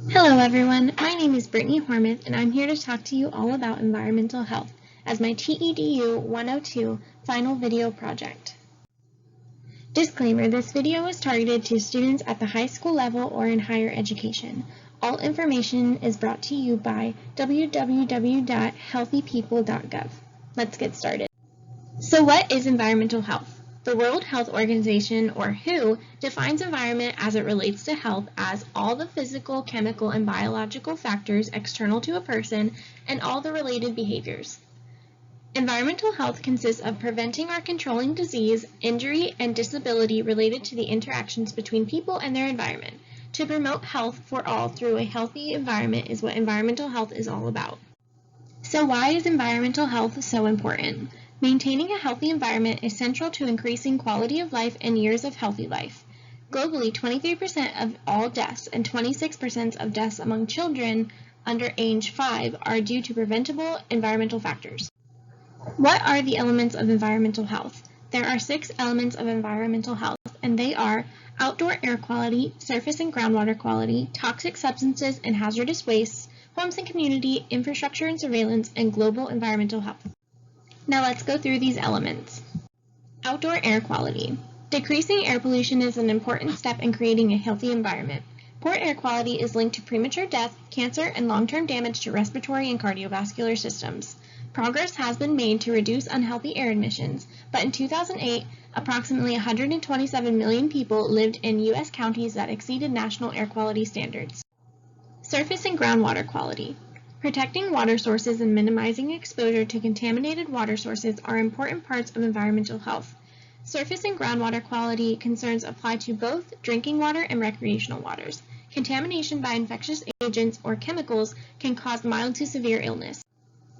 Hello everyone, my name is Brittany Hormuth and I'm here to talk to you all about environmental health as my TEDU 102 final video project. Disclaimer, this video is targeted to students at the high school level or in higher education. All information is brought to you by www.healthypeople.gov. Let's get started. So what is environmental health? The World Health Organization, or WHO, defines environment as it relates to health as all the physical, chemical, and biological factors external to a person and all the related behaviors. Environmental health consists of preventing or controlling disease, injury, and disability related to the interactions between people and their environment. To promote health for all through a healthy environment is what environmental health is all about. So why is environmental health so important? Maintaining a healthy environment is central to increasing quality of life and years of healthy life. Globally, 23% of all deaths and 26% of deaths among children under age 5 are due to preventable environmental factors. What are the elements of environmental health? There are 6 elements of environmental health, and they are outdoor air quality, surface and groundwater quality, toxic substances and hazardous wastes, homes and community, infrastructure and surveillance, and global environmental health. Now let's go through these elements. Outdoor air quality. Decreasing air pollution is an important step in creating a healthy environment. Poor air quality is linked to premature death, cancer, and long-term damage to respiratory and cardiovascular systems. Progress has been made to reduce unhealthy air emissions, but in 2008, approximately 127 million people lived in U.S. counties that exceeded national air quality standards. Surface and groundwater quality. Protecting water sources and minimizing exposure to contaminated water sources are important parts of environmental health. Surface and groundwater quality concerns apply to both drinking water and recreational waters. Contamination by infectious agents or chemicals can cause mild to severe illness.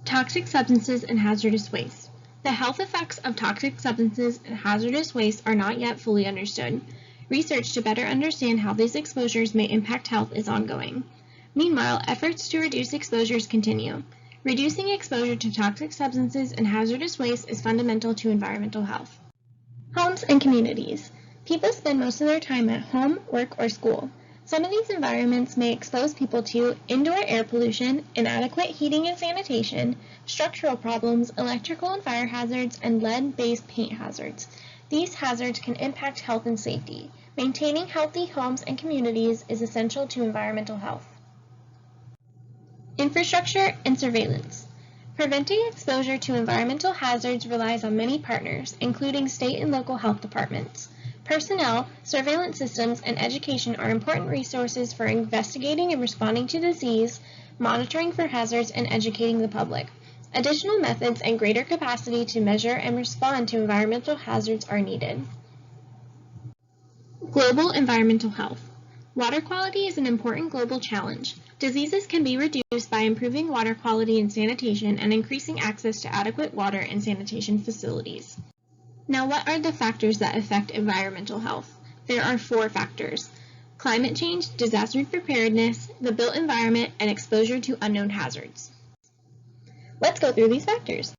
Toxic substances and hazardous waste. The health effects of toxic substances and hazardous waste are not yet fully understood. Research to better understand how these exposures may impact health is ongoing. Meanwhile, efforts to reduce exposures continue. Reducing exposure to toxic substances and hazardous waste is fundamental to environmental health. Homes and communities. People spend most of their time at home, work, or school. Some of these environments may expose people to indoor air pollution, inadequate heating and sanitation, structural problems, electrical and fire hazards, and lead-based paint hazards. These hazards can impact health and safety. Maintaining healthy homes and communities is essential to environmental health. Infrastructure and surveillance. Preventing exposure to environmental hazards relies on many partners, including state and local health departments. Personnel, surveillance systems, and education are important resources for investigating and responding to disease, monitoring for hazards, and educating the public. Additional methods and greater capacity to measure and respond to environmental hazards are needed. Global environmental health. Water quality is an important global challenge. Diseases can be reduced by improving water quality and sanitation and increasing access to adequate water and sanitation facilities. Now, what are the factors that affect environmental health? There are 4 factors: climate change, disaster preparedness, the built environment, and exposure to unknown hazards. Let's go through these factors.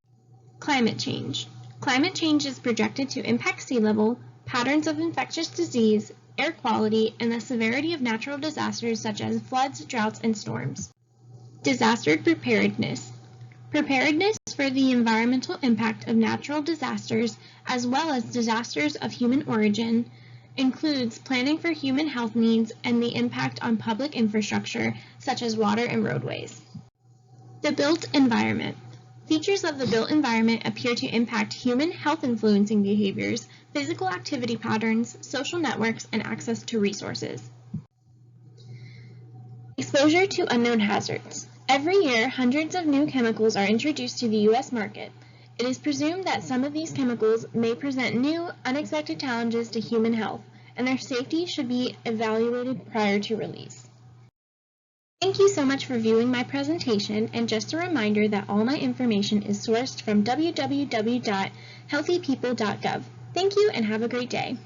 Climate change. Climate change is projected to impact sea level, patterns of infectious disease, air quality, and the severity of natural disasters such as floods, droughts, and storms. Disaster preparedness. Preparedness for the environmental impact of natural disasters, as well as disasters of human origin, includes planning for human health needs and the impact on public infrastructure, such as water and roadways. The built environment. Features of the built environment appear to impact human health-influencing behaviors, physical activity patterns, social networks, and access to resources. Exposure to unknown hazards. Every year, hundreds of new chemicals are introduced to the U.S. market. It is presumed that some of these chemicals may present new, unexpected challenges to human health, and their safety should be evaluated prior to release. Thank you so much for viewing my presentation, and just a reminder that all my information is sourced from www.healthypeople.gov. Thank you and have a great day.